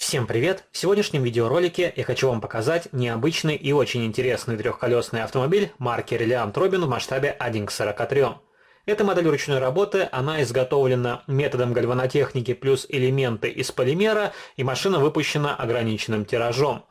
Всем привет! В сегодняшнем видеоролике я хочу вам показать необычный и очень интересный трехколесный автомобиль марки Reliant Robin в масштабе 1:43. Эта модель ручной работы, она изготовлена методом гальванотехники плюс элементы из полимера, и машина выпущена ограниченным тиражом.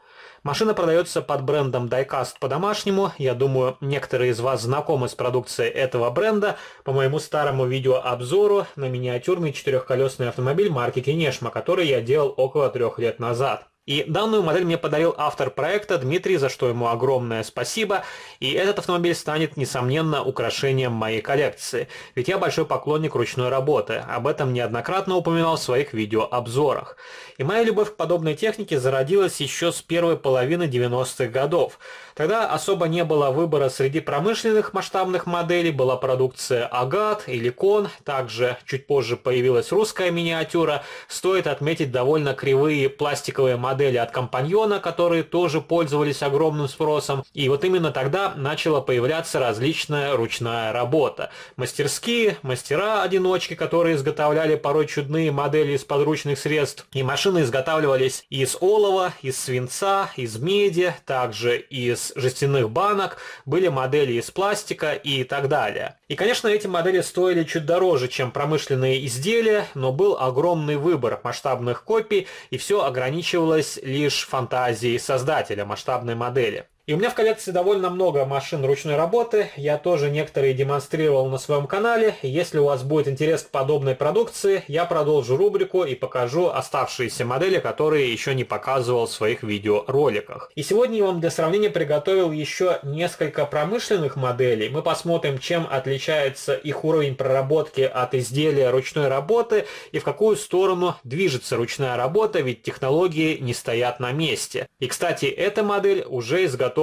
Машина продается под брендом Diecast по-домашнему. Я думаю, некоторые из вас знакомы с продукцией этого бренда по моему старому видеообзору на миниатюрный четырехколесный автомобиль марки Kineshma, который я делал около 3 лет назад. И данную модель мне подарил автор проекта Дмитрий, за что ему огромное спасибо. И этот автомобиль станет, несомненно, украшением моей коллекции. Ведь я большой поклонник ручной работы. Об этом неоднократно упоминал в своих видеообзорах. И моя любовь к подобной технике зародилась еще с первой половины 90-х годов. Тогда особо не было выбора среди промышленных масштабных моделей, была продукция Агат или Кон, также чуть позже появилась русская миниатюра. Стоит отметить довольно кривые пластиковые модели от Компаньона, которые тоже пользовались огромным спросом. И вот именно тогда начала появляться различная ручная работа. Мастерские, мастера-одиночки, которые изготовляли порой чудные модели из подручных средств. И машины изготавливались из олова, из свинца, из меди, также из жестяных банок, были модели из пластика и так далее. И, конечно, эти модели стоили чуть дороже, чем промышленные изделия, но был огромный выбор масштабных копий, и все ограничивалось лишь фантазией создателя масштабной модели. И у меня в коллекции довольно много машин ручной работы, я тоже некоторые демонстрировал на своем канале. Если у вас будет интерес к подобной продукции, я продолжу рубрику и покажу оставшиеся модели, которые еще не показывал в своих видеороликах. И сегодня я вам для сравнения приготовил еще несколько промышленных моделей. Мы посмотрим, чем отличается их уровень проработки от изделия ручной работы и в какую сторону движется ручная работа, ведь технологии не стоят на месте. И, кстати, эта модель уже изготовлена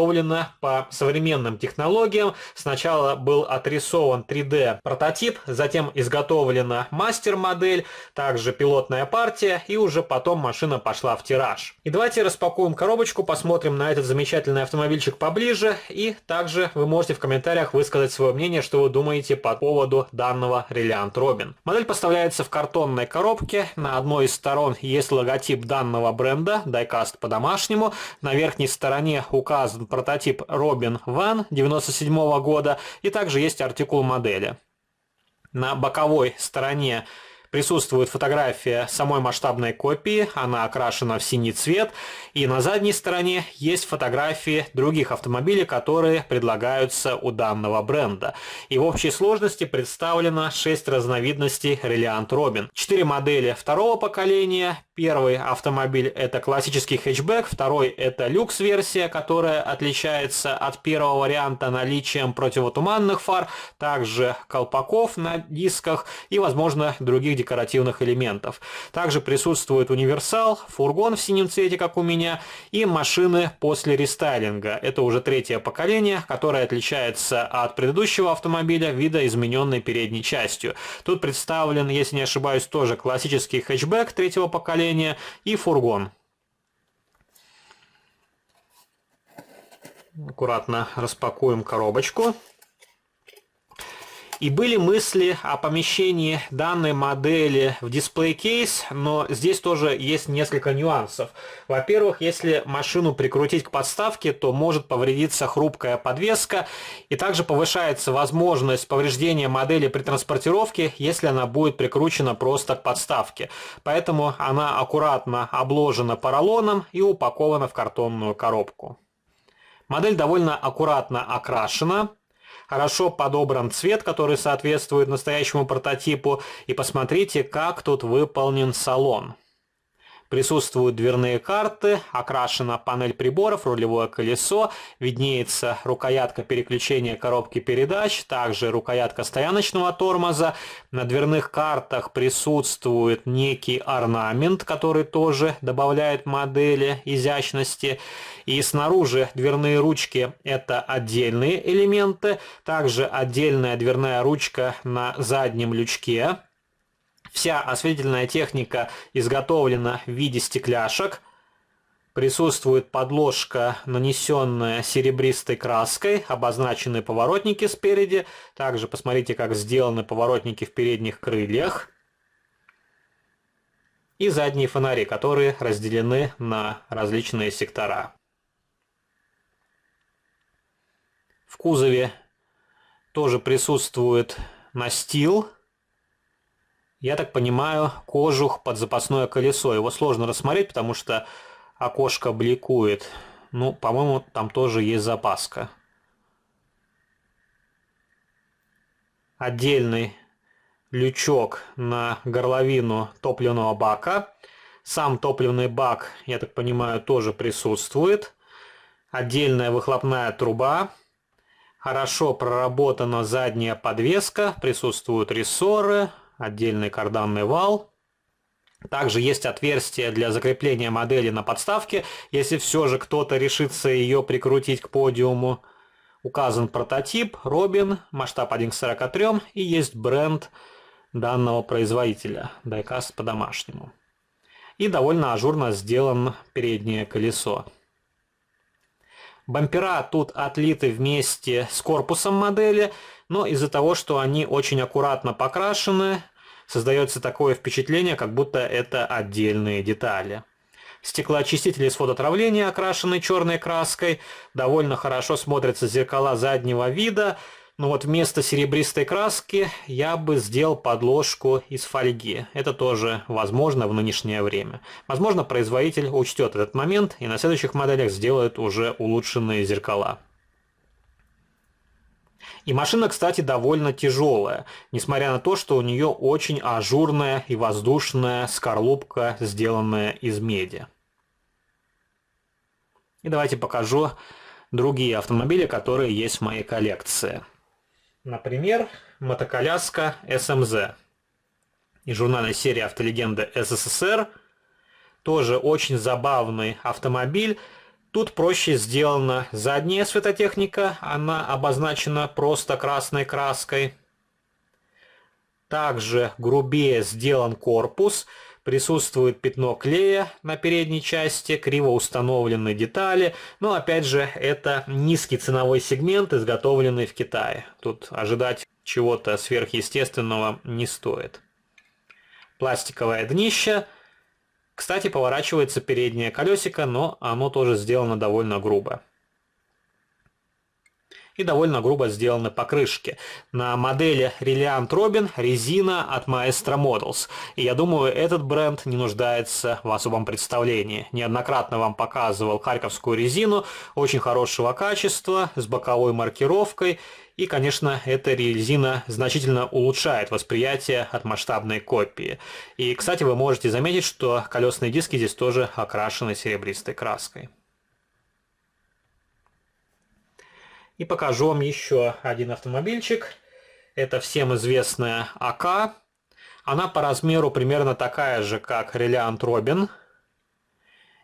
по современным технологиям. Сначала был отрисован 3D прототип, затем изготовлена мастер-модель, также пилотная партия, и уже потом машина пошла в тираж. И давайте распакуем коробочку, посмотрим на этот замечательный автомобильчик поближе, и также вы можете в комментариях высказать свое мнение, что вы думаете по поводу данного Reliant Robin. Модель поставляется в картонной коробке, на одной из сторон есть логотип данного бренда, Diecast по-домашнему, на верхней стороне указан прототип Robin Van 97 года, и также есть артикул модели. На боковой стороне присутствует фотография самой масштабной копии, она окрашена в синий цвет, и на задней стороне есть фотографии других автомобилей, которые предлагаются у данного бренда. И в общей сложности представлено 6 разновидностей Reliant Robin. 4 модели второго поколения. Первый автомобиль это классический хэтчбэк, второй это люкс-версия, которая отличается от первого варианта наличием противотуманных фар, также колпаков на дисках и, возможно, других декоративных элементов. Также присутствует универсал, фургон в синем цвете, как у меня, и машины после рестайлинга. Это уже третье поколение, которое отличается от предыдущего автомобиля видоизмененной передней частью. Тут представлен, если не ошибаюсь, тоже классический хэтчбэк третьего поколения и фургон. Аккуратно распакуем коробочку. И были мысли о помещении данной модели в дисплей-кейс, но здесь тоже есть несколько нюансов. Во-первых, если машину прикрутить к подставке, то может повредиться хрупкая подвеска, и также повышается возможность повреждения модели при транспортировке, если она будет прикручена просто к подставке. Поэтому она аккуратно обложена поролоном и упакована в картонную коробку. Модель довольно аккуратно окрашена. Хорошо подобран цвет, который соответствует настоящему прототипу. И посмотрите, как тут выполнен салон. Присутствуют дверные карты, окрашена панель приборов, рулевое колесо, виднеется рукоятка переключения коробки передач, также рукоятка стояночного тормоза. На дверных картах присутствует некий орнамент, который тоже добавляет модели изящности. И снаружи дверные ручки это отдельные элементы, также отдельная дверная ручка на заднем лючке. Вся осветительная техника изготовлена в виде стекляшек. Присутствует подложка, нанесенная серебристой краской, обозначены поворотники спереди. Также посмотрите, как сделаны поворотники в передних крыльях. и задние фонари, которые разделены на различные сектора. В кузове тоже присутствует настил. Я так понимаю, кожух под запасное колесо. Его сложно рассмотреть, потому что окошко бликует. Ну, по-моему, там тоже есть запаска. Отдельный лючок на горловину топливного бака. Сам топливный бак, я так понимаю, тоже присутствует. Отдельная выхлопная труба. Хорошо проработана задняя подвеска. Присутствуют рессоры. Отдельный карданный вал. Также есть отверстие для закрепления модели на подставке, если все же кто-то решится ее прикрутить к подиуму. Указан прототип, Robin, масштаб 1 к 43 и есть бренд данного производителя, Diecast по-домашнему. И довольно ажурно сделано переднее колесо. Бампера тут отлиты вместе с корпусом модели, но из-за того, что они очень аккуратно покрашены, создается такое впечатление, как будто это отдельные детали. Стеклоочистители с фототравления, окрашены черной краской, довольно хорошо смотрятся зеркала заднего вида, но вот вместо серебристой краски я бы сделал подложку из фольги. Это тоже возможно в нынешнее время. Возможно, производитель учтет этот момент и на следующих моделях сделает уже улучшенные зеркала. И машина, кстати, довольно тяжелая, несмотря на то, что у нее очень ажурная и воздушная скорлупка, сделанная из меди. И давайте покажу другие автомобили, которые есть в моей коллекции. Например, мотоколяска SMZ из журнальной серии «Автолегенда СССР». Тоже очень забавный автомобиль. Тут проще сделана задняя светотехника, она обозначена просто красной краской. Также грубее сделан корпус, присутствует пятно клея на передней части, криво установлены детали, но опять же это низкий ценовой сегмент, изготовленный в Китае. Тут ожидать чего-то сверхъестественного не стоит. Пластиковое днище. Кстати, поворачивается переднее колесико, но оно тоже сделано довольно грубо. И довольно грубо сделаны покрышки. На модели Reliant Robin резина от Maestro Models. И я думаю, этот бренд не нуждается в особом представлении. Неоднократно вам показывал харьковскую резину, очень хорошего качества, с боковой маркировкой. И, конечно, эта резина значительно улучшает восприятие от масштабной копии. И, кстати, вы можете заметить, что колесные диски здесь тоже окрашены серебристой краской. И покажу вам еще один автомобильчик. Это всем известная АК. Она по размеру примерно такая же, как Reliant Robin.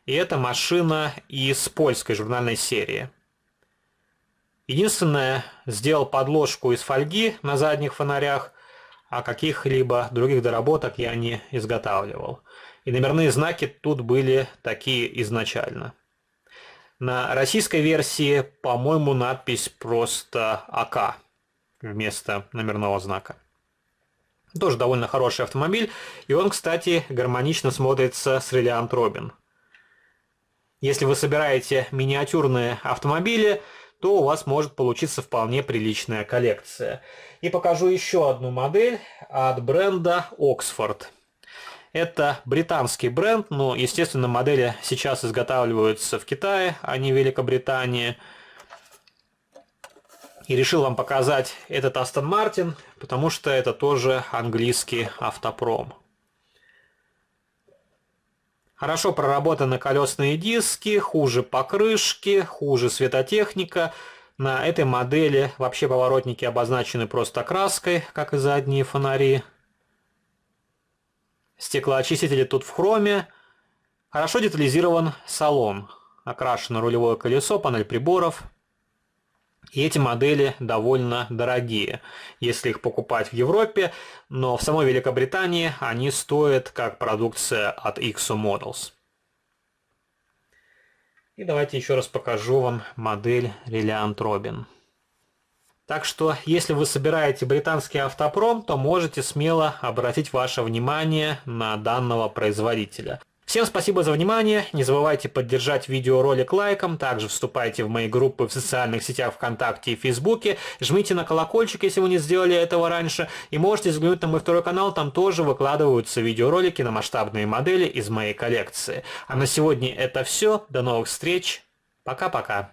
И это машина из польской журнальной серии. Единственное, сделал подложку из фольги на задних фонарях, а каких-либо других доработок я не изготавливал. И номерные знаки тут были такие изначально. На российской версии, по-моему, надпись просто АК вместо номерного знака. Тоже довольно хороший автомобиль, и он, кстати, гармонично смотрится с Reliant Robin. Если вы собираете миниатюрные автомобили, то у вас может получиться вполне приличная коллекция. И покажу еще одну модель от бренда Oxford. Это британский бренд, но, естественно, модели сейчас изготавливаются в Китае, а не в Великобритании. И решил вам показать этот Aston Martin, потому что это тоже английский автопром. Хорошо проработаны колесные диски, хуже покрышки, хуже светотехника. На этой модели вообще поворотники обозначены просто краской, как и задние фонари. Стеклоочистители тут в хроме. Хорошо детализирован салон. Окрашено рулевое колесо, панель приборов. И эти модели довольно дорогие, если их покупать в Европе, но в самой Великобритании они стоят как продукция от XO Models. И давайте еще раз покажу вам модель Reliant Robin. Так что, если вы собираете британский автопром, то можете смело обратить ваше внимание на данного производителя. Всем спасибо за внимание, не забывайте поддержать видеоролик лайком, также вступайте в мои группы в социальных сетях ВКонтакте и Фейсбуке, жмите на колокольчик, если вы не сделали этого раньше, и можете взглянуть на мой второй канал, там тоже выкладываются видеоролики на масштабные модели из моей коллекции. А на сегодня это все, до новых встреч, пока-пока.